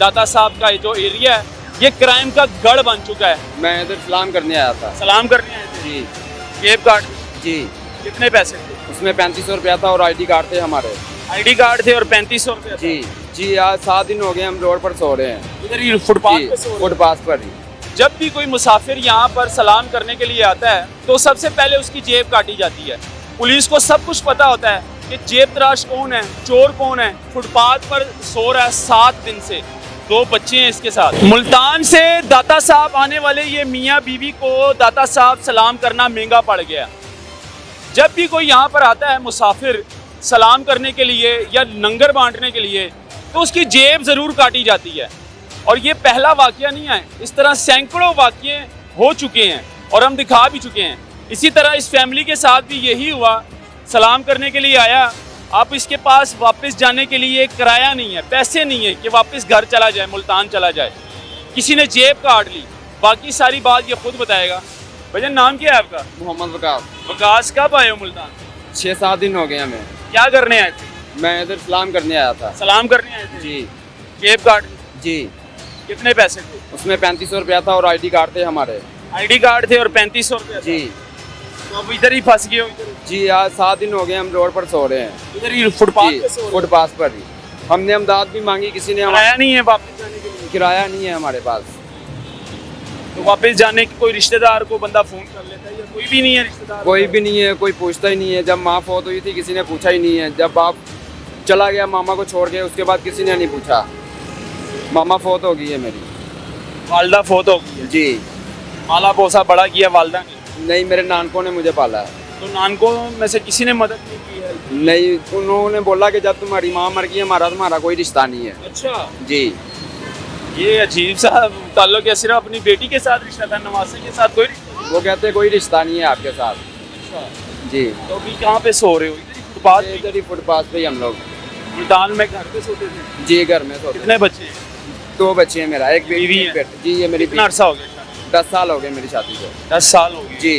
दाता साहब का जो एरिया है ये क्राइम का गढ़ बन चुका है। मैं इधर सलाम करने आया था। सलाम करने आए थे? जी जेब कार्ड? जी। कितने पैसे थे? उसमें 3500 रुपया था और आईडी कार्ड थे हमारे। आईडी कार्ड थे और 3500 रुपये? जी जी। आज 7 दिन हो गए हम रोड पर सो रहे हैं। इधर ही फुटपाथ पे सो रहे हैं? फुटपाथ पर ही। जब भी कोई मुसाफिर यहाँ पर सलाम करने के लिए आता है तो सबसे पहले उसकी जेब काटी जाती है। पुलिस को सब कुछ पता होता है कि जेब तराश कौन है, चोर कौन है। फुटपाथ पर सो रहा है 7 दिन से, 2 बच्चे हैं इसके साथ। मुल्तान से दाता साहब आने वाले ये मियाँ बीवी को दाता साहब सलाम करना महंगा पड़ गया। जब भी कोई यहाँ पर आता है मुसाफिर सलाम करने के लिए या लंगर बांटने के लिए तो उसकी जेब ज़रूर काटी जाती है। और ये पहला वाक़या नहीं है, इस तरह सैकड़ों वाक़ये हो चुके हैं और हम दिखा भी चुके हैं। इसी तरह इस फैमिली के साथ भी यही हुआ। सलाम करने के लिए आया, अब इसके पास वापस जाने के लिए किराया नहीं है, पैसे नहीं है कि वापस घर चला जाए, मुल्तान चला जाए। किसी ने जेब काट ली। बाकी सारी बात ये खुद बताएगा। भैया नाम क्या है आपका? मोहम्मद वकास। वकास, कब आए हो मुल्तान? 6-7 दिन हो गए हमें। क्या करने आए थे? मैं इधर सलाम करने आया था। सलाम करने आए थे? जी। जेब काट? जी। कितने पैसे थे? उसमें 3500 रुपया था और आईडी कार्ड थे हमारे। आईडी कार्ड थे और 3500 रुपये? जी। तो अब इधर ही फंस गए हो? जी आज 7 दिन हो गए हम रोड पर सो रहे हैं। इधर ही फुटपाथ पे सो रहे हो? फुटपाथ पर ही। हमने अमदाद भी मांगी, किसी ने किराया नहीं है वापस जाने के लिए? किराया नहीं है हमारे पास। तो वापस जाने की कोई रिश्तेदार को बंदा फोन कर लेता है या कोई भी नहीं है रिश्तेदार? कोई भी नहीं है, कोई पूछता ही नहीं है। जब माँ फौत हुई थी किसी ने पूछा ही नहीं है। जब बाप चला गया मामा को छोड़ के, उसके बाद किसी ने नहीं पूछा। मामा फौत हो गई है मेरी। वालदा फोत हो गई है? जी। माला पोसा बड़ा किया वालदा ने? नहीं, मेरे नानकों ने मुझे पाला है। तो नानकों में से किसी ने मदद नहीं की है? नहीं, उन्होंने बोला कि जब तुम्हारी माँ मर गई तुम्हारा कोई रिश्ता नहीं है। अच्छा, जी। ये अजीब सा ताल्लुक है। सिर्फ अपनी बेटी के साथ रिश्ता था, नवासे के साथ कोई रिश्ता? वो कहते कोई रिश्ता नहीं है आपके साथ। अच्छा। जी। तो अभी कहाँ पे सो रहे हो? इधर ही फुटपाथ पे? इधर ही फुटपाथ पे ही हम लोग। मुल्तान में घर पे सोते थे? जी, घर में सोते। कितने बच्चे हैं? 2 बच्चे हैं मेरा, एक बीवी बेटी, है? एक बेटा। जी, ये मेरी कितना अरसा हो गया? 10 साल हो गए मेरी शादी को। 10 साल हो गए? जी।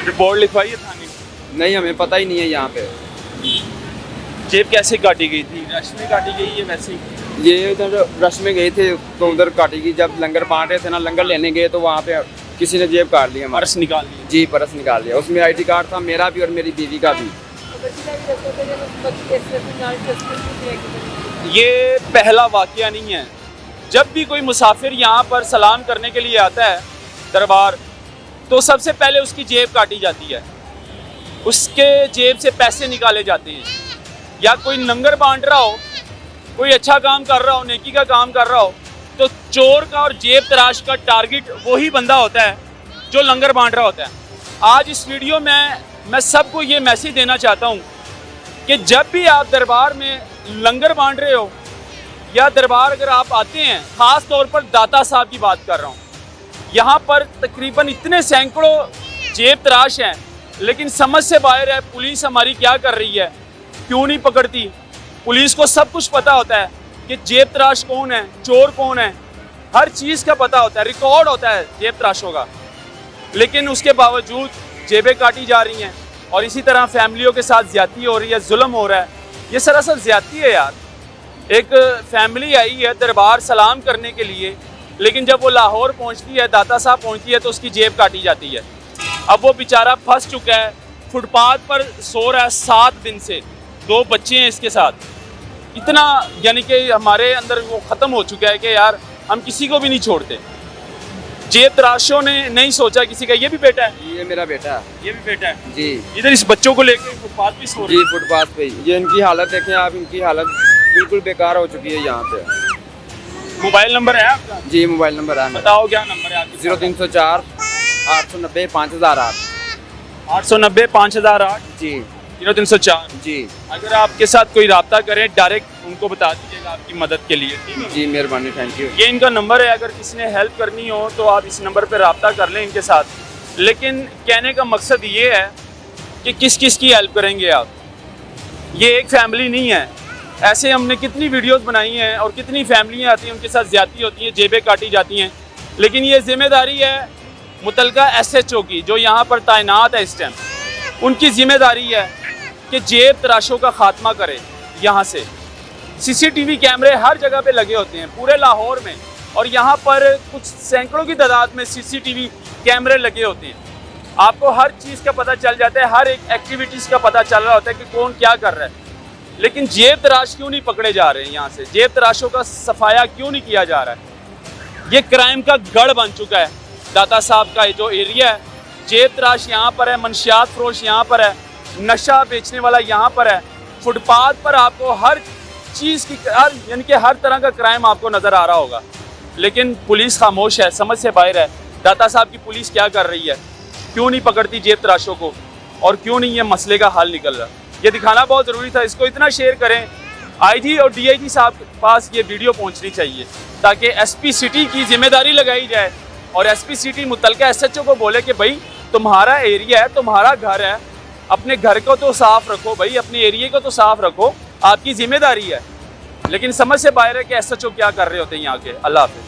रिपोर्ट लिखवाई है थाने? नहीं, हमें पता ही नहीं है यहाँ पे। जेब कैसे काटी गई थी? रश में काटी गई है वैसे ही? ये इधर रश में गए थे तो उधर काटी गई। जब लंगर बांट रहे थे ना, लंगर लेने गए तो वहाँ पे किसी ने जेब काट ली हमारा। पर्स निकाल लिया? जी, पर्स निकाल लिया। उसमें आईडी कार्ड था मेरा भी और मेरी बीवी का भी। ये पहला वाकया नहीं है। जब भी कोई मुसाफिर यहाँ पर सलाम करने के लिए आता है दरबार, तो सबसे पहले उसकी जेब काटी जाती है, उसके जेब से पैसे निकाले जाते हैं। या कोई लंगर बांट रहा हो, कोई अच्छा काम कर रहा हो, नेकी का काम कर रहा हो, तो चोर का और जेब तराश का टारगेट वही बंदा होता है जो लंगर बांट रहा होता है। आज इस वीडियो में मैं सबको ये मैसेज देना चाहता हूँ कि जब भी आप दरबार में लंगर बांट रहे हो या दरबार अगर आप आते हैं, ख़ास तौर पर दाता साहब की बात कर रहा हूँ, यहाँ पर तकरीबन इतने सैकड़ों जेब तराश हैं, लेकिन समझ से बाहर है पुलिस हमारी क्या कर रही है, क्यों नहीं पकड़ती। पुलिस को सब कुछ पता होता है कि जेब तराश कौन है, चोर कौन है, हर चीज़ का पता होता है, रिकॉर्ड होता है जेब तराशों का, लेकिन उसके बावजूद जेबें काटी जा रही हैं और इसी तरह फैमिलियों के साथ ज़्यादती हो रही है, जुल्म हो रहा है। ये सरासर ज़्यादती है यार। एक फैमिली आई है दरबार सलाम करने के लिए, लेकिन जब वो लाहौर पहुंचती है, दाता साहब पहुंचती है, तो उसकी जेब काटी जाती है। अब वो बेचारा फंस चुका है, फुटपाथ पर सो रहा है 7 दिन से, 2 बच्चे हैं इसके साथ। इतना यानी कि हमारे अंदर वो ख़त्म हो चुका है कि यार हम किसी को भी नहीं छोड़ते। जेब तराशों ने नहीं सोचा किसी का। ये भी बेटा है? ये मेरा बेटा है। ये भी बेटा है? जी। इधर इस बच्चों को लेकर फुटपाथ पे सो रहे जी, फुटपाथ पे ही। ये इनकी हालत देखें आप, इनकी हालत बिल्कुल बेकार हो चुकी है यहाँ पे। मोबाइल नंबर है आपका? जी, मोबाइल नंबर है मेरा। बताओ क्या नंबर है आपका? 0304 890 5008। 890 5008 जी। 0304 जी। अगर आपके साथ कोई रब्ता करें डायरेक्ट उनको बता दीजिएगा आपकी मदद के लिए, ठीक है? जी, मेहरबानी, थैंक यू। ये इनका नंबर है, अगर किसी ने हेल्प करनी हो तो आप इस नंबर पर रब्ता कर लें इनके साथ। लेकिन कहने का मकसद ये है कि किस किस की हेल्प करेंगे आप। ये एक फैमिली नहीं है, ऐसे हमने कितनी वीडियोस बनाई हैं और कितनी फैमिलियाँ आती हैं, उनके साथ ज़्यादती होती है, जेबें काटी जाती हैं। लेकिन ये जिम्मेदारी है मुतलका SHO की, जो यहाँ पर तैनात है इस टाइम। उनकी जिम्मेदारी है कि जेब तराशों का खात्मा करे यहाँ से। सीसीटीवी कैमरे हर जगह पे लगे होते हैं पूरे लाहौर में, और यहाँ पर कुछ सैकड़ों की तादाद में सीसीटीवी कैमरे लगे होते हैं। आपको हर चीज़ का पता चल जाता है, हर एक एक्टिविटीज़ का पता चल रहा होता है कि कौन क्या कर रहा है। लेकिन जेब तराश क्यों नहीं पकड़े जा रहे हैं? यहाँ से जेब तराशों का सफाया क्यों नहीं किया जा रहा है? ये क्राइम का गढ़ बन चुका है दाता साहब का जो एरिया है। जेब तराश यहाँ पर है, मनशियात फरोश यहाँ पर है, नशा बेचने वाला यहाँ पर है, फुटपाथ पर आपको हर चीज़ की यानी कि हर तरह का क्राइम आपको नज़र आ रहा होगा। लेकिन पुलिस खामोश है, समझ से बाहर है। दाता साहब की पुलिस क्या कर रही है? क्यों नहीं पकड़ती जेब तराशों को, और क्यों नहीं ये मसले का हल निकल रहा? ये दिखाना बहुत ज़रूरी था। इसको इतना शेयर करें, आईजी और डीआईजी साहब के पास ये वीडियो पहुंचनी चाहिए, ताकि एसपी सिटी की जिम्मेदारी लगाई जाए और एसपी सिटी मुतलका एसएचओ को बोले कि भाई तुम्हारा एरिया है, तुम्हारा घर है, अपने घर को तो साफ रखो भाई, अपने एरिया को तो साफ रखो, आपकी जिम्मेदारी है। लेकिन समझ से बाहर है कि एसएचओ क्या कर रहे होते हैं यहाँ के। अल्लाह हाफिज़।